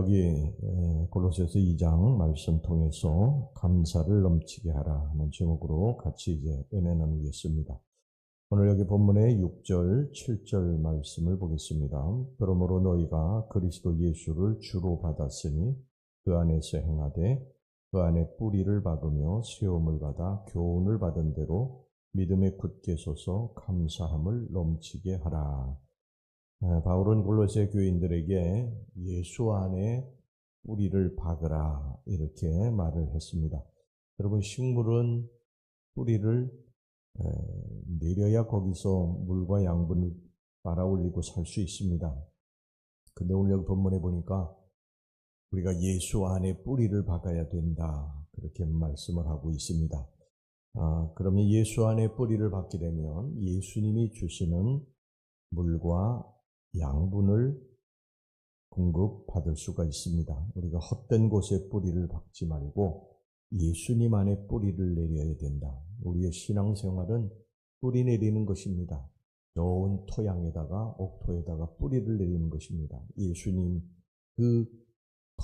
여기 골로새서 2장 말씀 통해서 감사를 넘치게 하라 하는 제목으로 같이 이제 은혜 나누겠습니다. 오늘 여기 본문의 6절, 7절 말씀을 보겠습니다. 그러므로 너희가 그리스도 예수를 주로 받았으니 그 안에서 행하되 그 안에 뿌리를 박으며 세움을 받아 교훈을 받은 대로 믿음에 굳게 서서 감사함을 넘치게 하라. 바울은 골로새 교인들에게 예수 안에 뿌리를 박으라 이렇게 말을 했습니다. 여러분, 식물은 뿌리를 내려야 거기서 물과 양분을 빨아올리고 살 수 있습니다. 근데 오늘 여기 본문에 보니까 우리가 예수 안에 뿌리를 박아야 된다 그렇게 말씀을 하고 있습니다. 그러면 예수 안에 뿌리를 박게 되면 예수님이 주시는 물과 양분을 공급받을 수가 있습니다. 우리가 헛된 곳에 뿌리를 박지 말고 예수님 안에 뿌리를 내려야 된다. 우리의 신앙생활은 뿌리 내리는 것입니다. 좋은 토양에다가 옥토에다가 뿌리를 내리는 것입니다. 예수님 그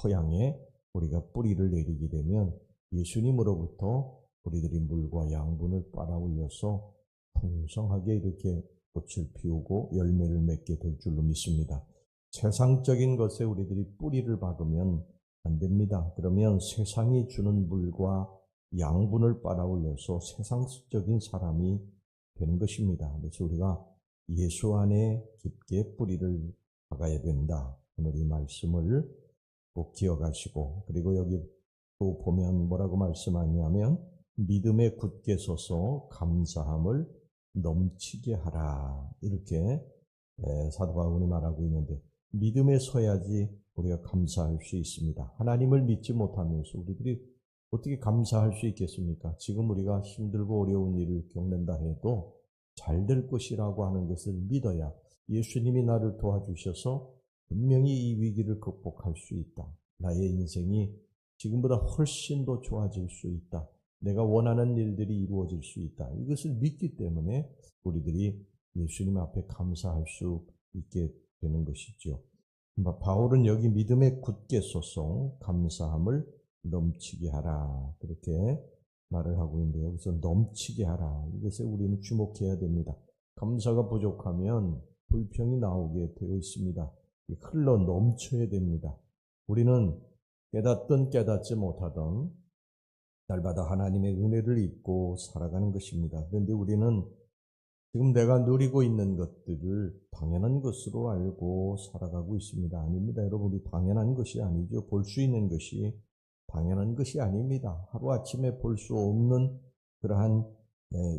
토양에 우리가 뿌리를 내리게 되면 예수님으로부터 우리들이 물과 양분을 빨아올려서 풍성하게 이렇게 꽃을 피우고 열매를 맺게 될 줄로 믿습니다. 세상적인 것에 우리들이 뿌리를 박으면 안 됩니다. 그러면 세상이 주는 물과 양분을 빨아올려서 세상적인 사람이 되는 것입니다. 그래서 우리가 예수 안에 깊게 뿌리를 박아야 된다. 오늘 이 말씀을 꼭 기억하시고, 그리고 여기 또 보면 뭐라고 말씀하냐면 믿음에 굳게 서서 감사함을 넘치게 하라 이렇게 사도 바울이 말하고 있는데, 믿음에 서야지 우리가 감사할 수 있습니다. 하나님을 믿지 못하면서 우리들이 어떻게 감사할 수 있겠습니까? 지금 우리가 힘들고 어려운 일을 겪는다 해도 잘 될 것이라고 하는 것을 믿어야 예수님이 나를 도와주셔서 분명히 이 위기를 극복할 수 있다. 나의 인생이 지금보다 훨씬 더 좋아질 수 있다. 내가 원하는 일들이 이루어질 수 있다. 이것을 믿기 때문에 우리들이 예수님 앞에 감사할 수 있게 되는 것이죠. 바울은 여기 믿음에 굳게 서서 감사함을 넘치게 하라 그렇게 말을 하고 있는데, 여기서 넘치게 하라, 이것에 우리는 주목해야 됩니다. 감사가 부족하면 불평이 나오게 되어 있습니다. 흘러 넘쳐야 됩니다. 우리는 깨닫든 깨닫지 못하든 날마다 하나님의 은혜를 입고 살아가는 것입니다. 그런데 우리는 지금 내가 누리고 있는 것들을 당연한 것으로 알고 살아가고 있습니다. 아닙니다. 여러분이 당연한 것이 아니죠. 볼 수 있는 것이 당연한 것이 아닙니다. 하루아침에 볼 수 없는 그러한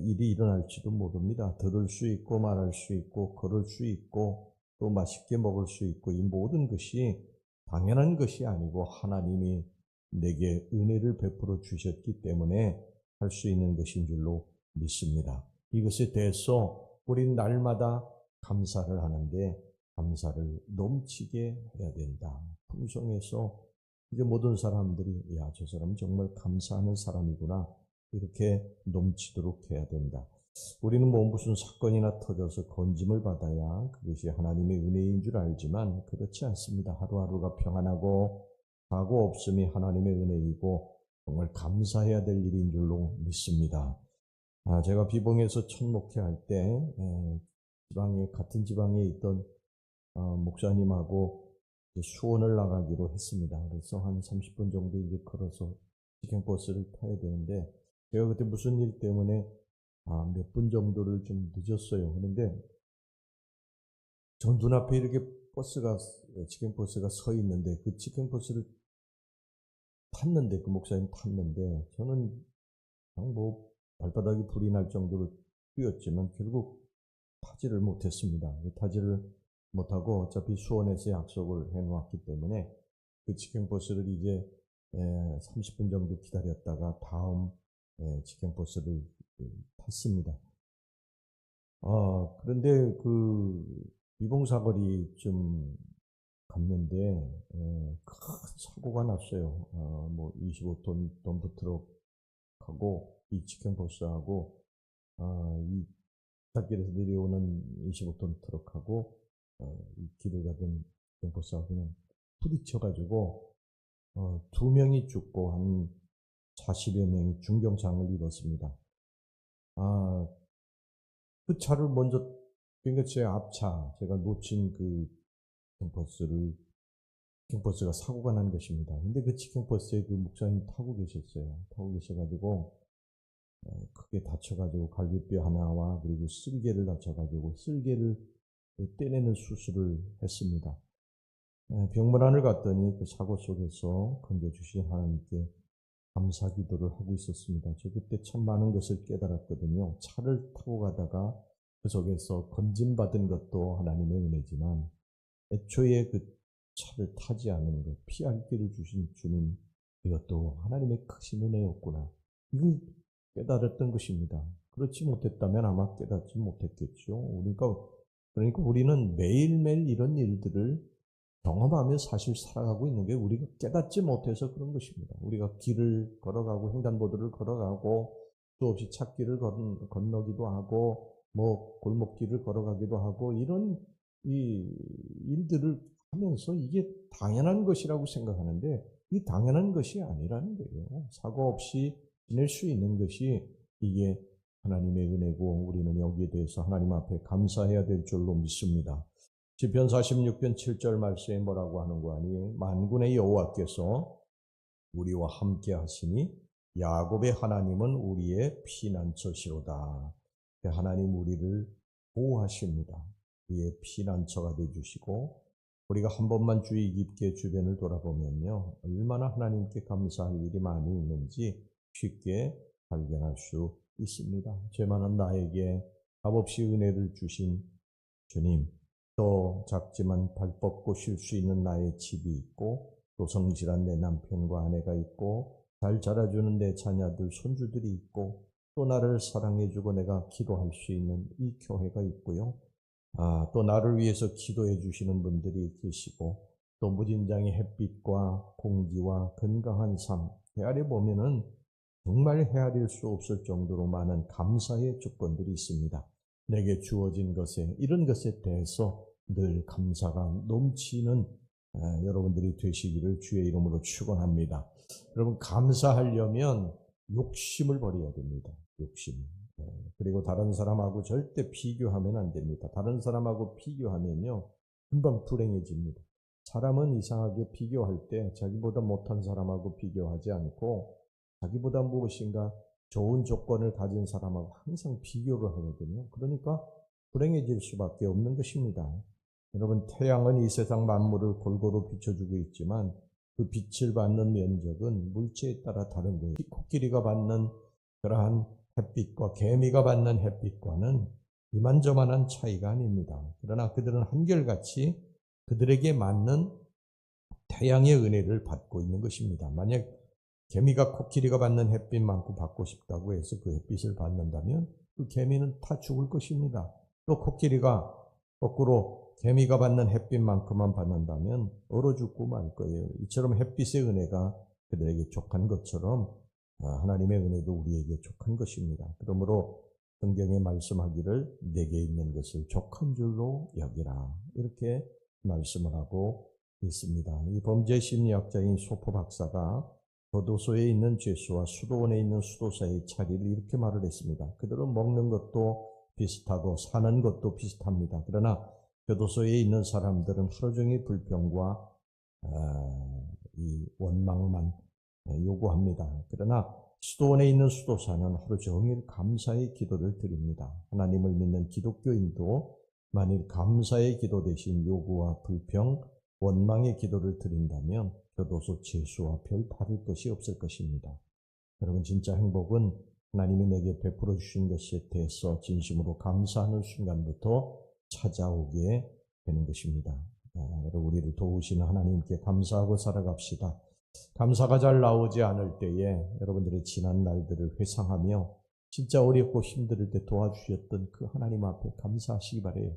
일이 일어날지도 모릅니다. 들을 수 있고 말할 수 있고 걸을 수 있고 또 맛있게 먹을 수 있고, 이 모든 것이 당연한 것이 아니고 하나님이 내게 은혜를 베풀어 주셨기 때문에 할 수 있는 것인 줄로 믿습니다. 이것에 대해서 우리는 날마다 감사를 하는데 감사를 넘치게 해야 된다. 풍성해서 이제 모든 사람들이 저 사람 정말 감사하는 사람이구나 이렇게 넘치도록 해야 된다. 우리는 무슨 사건이나 터져서 건짐을 받아야 그것이 하나님의 은혜인 줄 알지만 그렇지 않습니다. 하루하루가 평안하고 사고 없음이 하나님의 은혜이고 정말 감사해야 될 일인 줄로 믿습니다. 제가 비봉에서 첫 목회할 때 같은 지방에 있던 목사님하고 수원을 나가기로 했습니다. 그래서 한 30분 정도 이제 걸어서 직행버스를 타야 되는데, 제가 그때 무슨 일 때문에 몇 분 정도를 좀 늦었어요. 그런데 저 눈앞에 이렇게 직행버스가 서 있는데, 그 직행버스를 탔는데, 그 목사님 탔는데, 저는 그냥 발바닥이 불이 날 정도로 뛰었지만 결국 타지를 못했습니다. 타지를 못하고 어차피 수원에서 약속을 해놓았기 때문에 그 직행버스를 이제 30분 정도 기다렸다가 다음 직행버스를 탔습니다. 그런데 그 미봉사거리쯤 갔는데 큰 사고가 났어요. 25톤 덤프트럭하고 이 직행버스하고 이 갓길에서 내려오는 25톤 트럭하고 이 길을 가던 직행버스하고는 부딪혀가지고 2명이 죽고 한 40여 명이 중경상을 입었습니다. 그 차를 먼저, 그러니까 제 앞차, 제가 놓친 그 치킨버스가 사고가 난 것입니다. 근데 그 치킨버스에 그 목사님 타고 계셨어요. 타고 계셔가지고 크게 다쳐가지고 갈비뼈 하나와 그리고 쓸개를 다쳐가지고 쓸개를 떼내는 수술을 했습니다. 병문안을 갔더니 그 사고 속에서 건져주신 하나님께 감사 기도를 하고 있었습니다. 저 그때 참 많은 것을 깨달았거든요. 차를 타고 가다가 그 속에서 건짐받은 것도 하나님의 은혜지만 애초에 그 차를 타지 않는 것, 피할 길을 주신 주님, 이것도 하나님의 크신 은혜였구나. 이걸 깨달았던 것입니다. 그렇지 못했다면 아마 깨닫지 못했겠죠. 그러니까 우리는 매일매일 이런 일들을 경험하며 사실 살아가고 있는 게 우리가 깨닫지 못해서 그런 것입니다. 우리가 길을 걸어가고 횡단보도를 걸어가고 수없이 찾길을 건너기도 하고 뭐 골목길을 걸어가기도 하고 이런 이 일들을 하면서 이게 당연한 것이라고 생각하는데 이 당연한 것이 아니라는 거예요. 사고 없이 지낼 수 있는 것이 이게 하나님의 은혜고 우리는 여기에 대해서 하나님 앞에 감사해야 될 줄로 믿습니다. 시편 46편 7절 말씀에 뭐라고 하는 거 아니? 만군의 여호와께서 우리와 함께 하시니 야곱의 하나님은 우리의 피난처시로다. 하나님 우리를 보호하십니다. 우리의 피난처가 되어주시고 우리가 한 번만 주의 깊게 주변을 돌아보면요. 얼마나 하나님께 감사할 일이 많이 있는지 쉽게 발견할 수 있습니다. 죄만한 나에게 값없이 은혜를 주신 주님, 또 작지만 발 뻗고 쉴 수 있는 나의 집이 있고 또 성실한 내 남편과 아내가 있고 잘 자라주는 내 자녀들, 손주들이 있고 또 나를 사랑해주고 내가 기도할 수 있는 이 교회가 있고요. 또 나를 위해서 기도해 주시는 분들이 계시고 또 무진장의 햇빛과 공기와 건강한 삶, 헤아려 보면은 정말 헤아릴 수 없을 정도로 많은 감사의 조건들이 있습니다. 내게 주어진 것에 이런 것에 대해서 늘 감사가 넘치는 여러분들이 되시기를 주의 이름으로 축원합니다. 여러분 감사하려면 욕심을 버려야 됩니다. 욕심. 그리고 다른 사람하고 절대 비교하면 안 됩니다. 다른 사람하고 비교하면요 금방 불행해집니다. 사람은 이상하게 비교할 때 자기보다 못한 사람하고 비교하지 않고 자기보다 무엇인가 좋은 조건을 가진 사람하고 항상 비교를 하거든요. 그러니까 불행해질 수밖에 없는 것입니다. 여러분 태양은 이 세상 만물을 골고루 비춰주고 있지만 그 빛을 받는 면적은 물체에 따라 다른 거예요. 코끼리가 받는 그러한 햇빛과 개미가 받는 햇빛과는 이만저만한 차이가 아닙니다. 그러나 그들은 한결같이 그들에게 맞는 태양의 은혜를 받고 있는 것입니다. 만약 개미가 코끼리가 받는 햇빛만큼 받고 싶다고 해서 그 햇빛을 받는다면 그 개미는 다 죽을 것입니다. 또 코끼리가 거꾸로 개미가 받는 햇빛만큼만 받는다면 얼어 죽고 말 거예요. 이처럼 햇빛의 은혜가 그들에게 족한 것처럼 하나님의 은혜도 우리에게 족한 것입니다. 그러므로 성경에 말씀하기를 내게 있는 것을 족한 줄로 여기라 이렇게 말씀을 하고 있습니다. 이 범죄심리학자인 소포 박사가 교도소에 있는 죄수와 수도원에 있는 수도사의 차이를 이렇게 말을 했습니다. 그들은 먹는 것도 비슷하고 사는 것도 비슷합니다. 그러나 교도소에 있는 사람들은 하루 종일 불평과 이 원망만 요구합니다. 그러나 수도원에 있는 수도사는 하루 종일 감사의 기도를 드립니다. 하나님을 믿는 기독교인도 만일 감사의 기도 대신 요구와 불평, 원망의 기도를 드린다면 교도소 죄수와 별 다를 것이 없을 것입니다. 여러분 진짜 행복은 하나님이 내게 베풀어 주신 것에 대해서 진심으로 감사하는 순간부터 찾아오게 되는 것입니다. 여러분 우리를 도우시는 하나님께 감사하고 살아갑시다. 감사가 잘 나오지 않을 때에 여러분들의 지난 날들을 회상하며 진짜 어렵고 힘들 때 도와주셨던 그 하나님 앞에 감사하시기 바라요.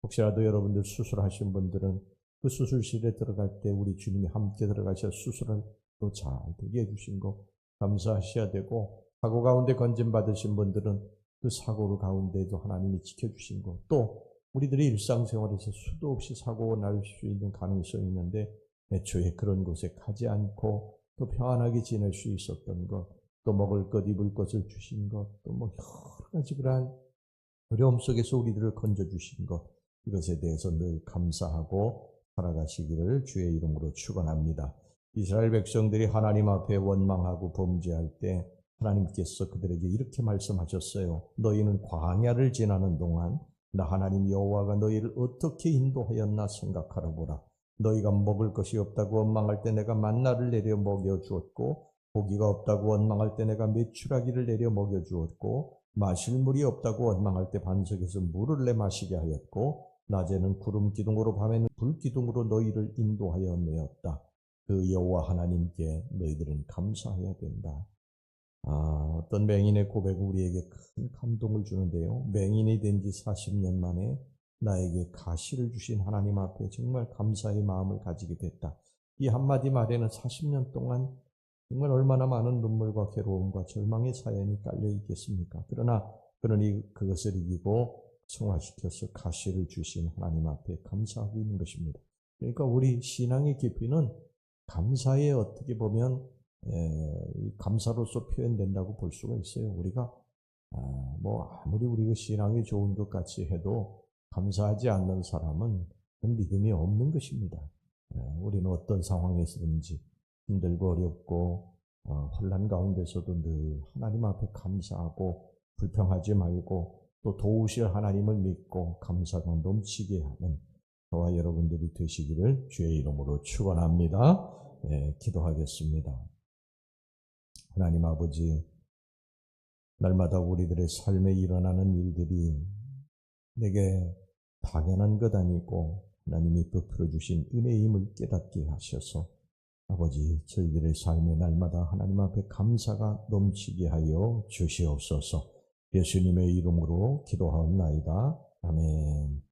혹시라도 여러분들 수술하신 분들은 그 수술실에 들어갈 때 우리 주님이 함께 들어가셔 수술을 또 잘 되게 해주신 거 감사하셔야 되고, 사고 가운데 건진받으신 분들은 그 사고 가운데도 하나님이 지켜주신 거, 또 우리들이 일상생활에서 수도 없이 사고가 날 수 있는 가능성이 있는데 애초에 그런 곳에 가지 않고 또 평안하게 지낼 수 있었던 것, 또 먹을 것, 입을 것을 주신 것, 또 뭐 여러 가지 그러한 어려움 속에서 우리들을 건져주신 것, 이것에 대해서 늘 감사하고 살아가시기를 주의 이름으로 축원합니다. 이스라엘 백성들이 하나님 앞에 원망하고 범죄할 때 하나님께서 그들에게 이렇게 말씀하셨어요. 너희는 광야를 지나는 동안 나 하나님 여호와가 너희를 어떻게 인도하였나 생각하라 보라. 너희가 먹을 것이 없다고 원망할 때 내가 만나를 내려 먹여주었고, 고기가 없다고 원망할 때 내가 메추라기를 내려 먹여주었고, 마실 물이 없다고 원망할 때 반석에서 물을 내 마시게 하였고, 낮에는 구름 기둥으로 밤에는 불 기둥으로 너희를 인도하여 내었다. 그 여호와 하나님께 너희들은 감사해야 된다. 어떤 맹인의 고백은 우리에게 큰 감동을 주는데요. 맹인이 된 지 40년 만에 나에게 가시를 주신 하나님 앞에 정말 감사의 마음을 가지게 됐다. 이 한마디 말에는 40년 동안 정말 얼마나 많은 눈물과 괴로움과 절망의 사연이 깔려 있겠습니까? 그러나 그러니 그것을 이기고 승화시켜서 가시를 주신 하나님 앞에 감사하고 있는 것입니다. 그러니까 우리 신앙의 깊이는 감사에 어떻게 보면 감사로서 표현된다고 볼 수가 있어요. 우리가 아무리 우리가 신앙이 좋은 것 같이 해도 감사하지 않는 사람은 믿음이 없는 것입니다. 우리는 어떤 상황에서든지 힘들고 어렵고 혼란 가운데서도 늘 하나님 앞에 감사하고 불평하지 말고 또 도우실 하나님을 믿고 감사가 넘치게 하는 저와 여러분들이 되시기를 주의 이름으로 축원합니다. 기도하겠습니다. 하나님 아버지, 날마다 우리들의 삶에 일어나는 일들이 내게 당연한 것 아니고 하나님이 베풀어 주신 은혜임을 깨닫게 하셔서 아버지, 저희들의 삶에 날마다 하나님 앞에 감사가 넘치게 하여 주시옵소서. 예수님의 이름으로 기도하옵나이다. 아멘.